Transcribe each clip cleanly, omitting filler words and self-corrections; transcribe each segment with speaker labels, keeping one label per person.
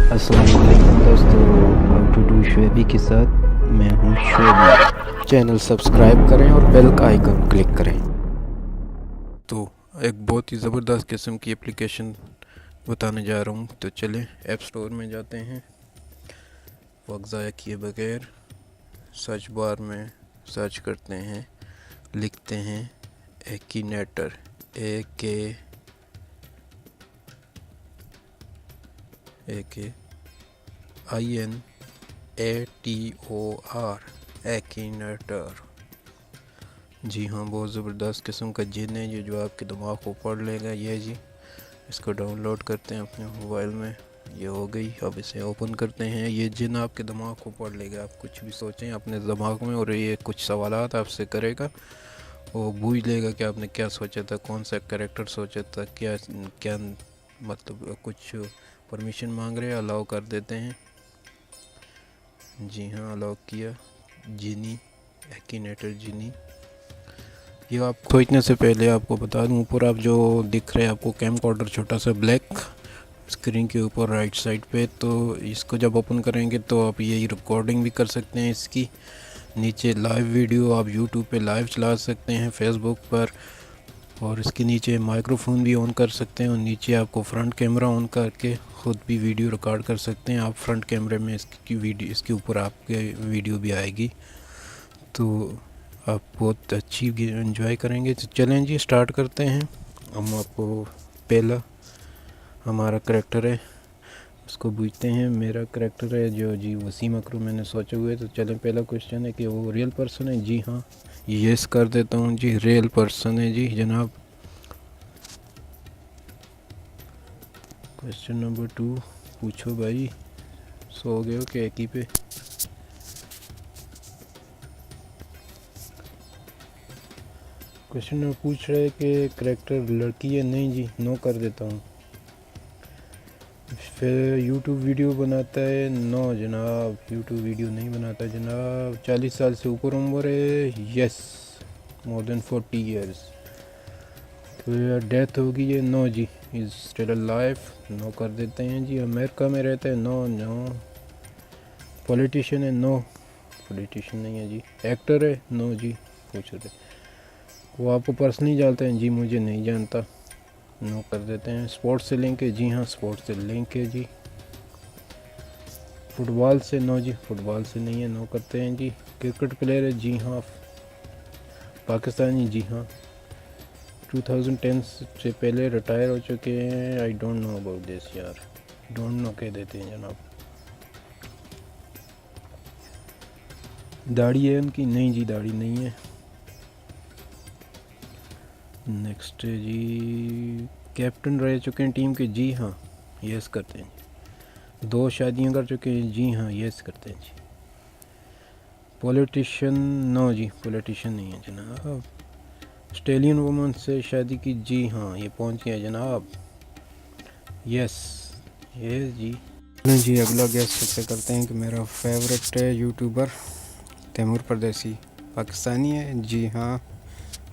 Speaker 1: अस्सलाम वालेकुम दोस्तों, हाउ टू डू शुएबी के साथ मैं हूँ शुएबी। चैनल सब्सक्राइब करें और बेल का आइकन क्लिक करें।
Speaker 2: तो एक बहुत ही ज़बरदस्त किस्म की एप्लीकेशन बताने जा रहा हूँ। तो चलें ऐप स्टोर में जाते हैं। वक्त ज़ाया किए बगैर सर्च बार में सर्च करते हैं, लिखते हैं एकीनेटर, AKINATOR, एकीनेटर। जी हाँ, बहुत ज़बरदस्त किस्म का जिन है ये जो आपके दिमाग को पढ़ लेगा। ये जी, इसको डाउनलोड करते हैं अपने मोबाइल में। ये हो गई। अब इसे ओपन करते हैं। ये जिन आपके दिमाग को पढ़ लेगा। आप कुछ भी सोचें अपने दिमाग में और ये कुछ सवालात आपसे करेगा। वो बूझ लेगा कि आपने क्या सोचा था, कौन सा कैरेक्टर सोचा था, क्या क्या मतलब कुछ परमिशन मांग रहे हैं, अलाउ कर देते हैं। जी हाँ, अलाउ किया। जिनी, एकीनेटर जिनी। ये आप खोजने से पहले आपको बता दूं, ऊपर आप जो दिख रहे हैं आपको कैमकॉर्डर छोटा सा ब्लैक स्क्रीन के ऊपर राइट साइड पे, तो इसको जब ओपन करेंगे तो आप यही रिकॉर्डिंग भी कर सकते हैं इसकी। नीचे लाइव वीडियो आप यूट्यूब पे लाइव चला सकते हैं, फेसबुक पर। और इसके नीचे माइक्रोफोन भी ऑन कर सकते हैं और नीचे आपको फ्रंट कैमरा ऑन करके ख़ुद भी वीडियो रिकॉर्ड कर सकते हैं आप फ्रंट कैमरे में। इसकी वीडियो इसके ऊपर आपके वीडियो भी आएगी, तो आप बहुत अच्छी एंजॉय करेंगे। तो चलें जी, स्टार्ट करते हैं। हम आपको पहला हमारा करैक्टर है उसको पूछते हैं। मेरा करैक्टर है जो जी वसीम अकरम मैंने सोचे हुए। तो चलें, पहला क्वेश्चन है कि वो रियल पर्सन है। जी हाँ, यस कर देता हूँ जी, रियल पर्सन है जी जनाब। क्वेश्चन नंबर 2 पूछो भाई, सो गए हो कि एक ही पे। क्वेश्चन नंबर पूछ रहे हैं कि करैक्टर लड़की है। नहीं जी, नो कर देता हूँ। फिर यूट्यूब वीडियो बनाता है। नो जनाब, यूट्यूब वीडियो नहीं बनाता जनाब। 40 साल से ऊपर उम्र है। Yes, more than 40 years. फिर डेथ होगी ये। नो जी, इज़ स्टिल अलाइव। नो कर देते हैं जी। अमेरिका में रहता है। No no. पॉलिटिशियन है। नो, पॉलिटिशियन नहीं है जी। एक्टर है। नो जी। पूछ रहे वो आपको पर्सनली जानते हैं। जी मुझे नहीं जानता। नो कर देते हैं। स्पोर्ट्स से लिंक है। जी हाँ, स्पोर्ट्स से लिंक है जी। फुटबॉल से। नो जी, फुटबॉल से नहीं है। नो करते हैं जी। क्रिकेट प्लेयर है। जी हाँ। पाकिस्तानी। जी हाँ। 2010 से पहले रिटायर हो चुके हैं। आई डोंट नो अबाउट दिस यार, डोंट नो कह देते हैं जनाब। दाढ़ी है उनकी। नहीं जी, दाढ़ी नहीं है। नेक्स्ट है जी, कैप्टन रह चुके हैं टीम के। जी हाँ, यस करते हैं जी। 2 शादियां कर चुके हैं। जी हाँ, यस करते हैं जी। पॉलिटिशियन। नो जी, पॉलिटिशियन नहीं है जनाब। ऑस्ट्रेलियन वुमन से शादी की। जी हाँ, ये पहुंच गया जनाब। यस, यस जी। नहीं जी, अगला गेस्ट ऐसे करते हैं कि मेरा फेवरेट यूट्यूबर तैमूर परदेसी पाकिस्तानी है। जी हाँ,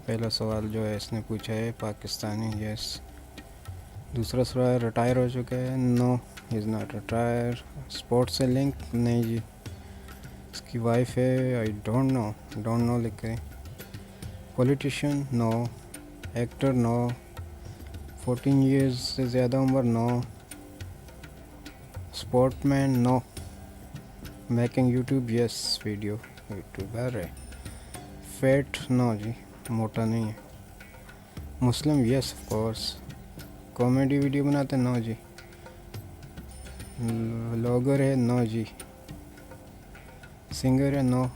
Speaker 2: पहला सवाल जो है इसने पूछा है पाकिस्तानी। यस। दूसरा सवाल, रिटायर हो चुका है। No, is not retire. Sports से लिंक। नहीं जी। इसकी वाइफ है। आई डोंट नो लिख के। Politician. No. Actor. No. 14 years से ज़्यादा उम्र। No. Sportman. No. Making YouTube. Yes, video YouTuber है। फैट। नो जी, मोटा नहीं है। Muslim. Yes of course. Comedy video बनाते। नो जी। व्लॉगर है। नो जी। सिंगर है। नो।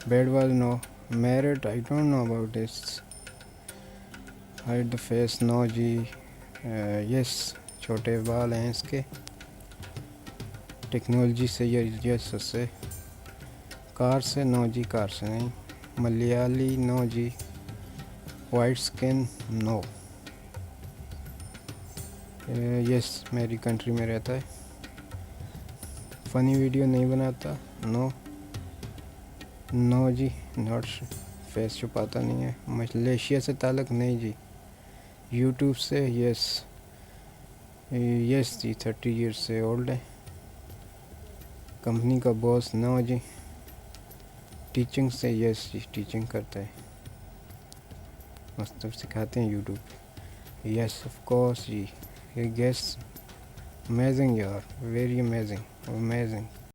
Speaker 2: बैड वाल। No. Married. I don't know about this. Hide the face. No जी। यस, छोटे बाल हैं इसके। टेक्नोलॉजी से। यस से। कार से। नो जी, कार से नहीं। मलयाली। नो जी। White skin. नो। यस, मेरी कंट्री में रहता है। फ़नी वीडियो नहीं बनाता। नो। नो जी, नॉट। फेस छुपाता नहीं है। मलेशिया से ताल्लुक़। नहीं जी। यूट्यूब से। यस। यस जी 30 ईयर्स से ओल्ड है, कंपनी का बॉस ना हो जी, टीचिंग से, यस जी टीचिंग करता है, मस्त सिखाते हैं यूट्यूब, यस ऑफ कोर्स जी, ये गेस अमेजिंग यार, वेरी अमेजिंग अमेजिंग।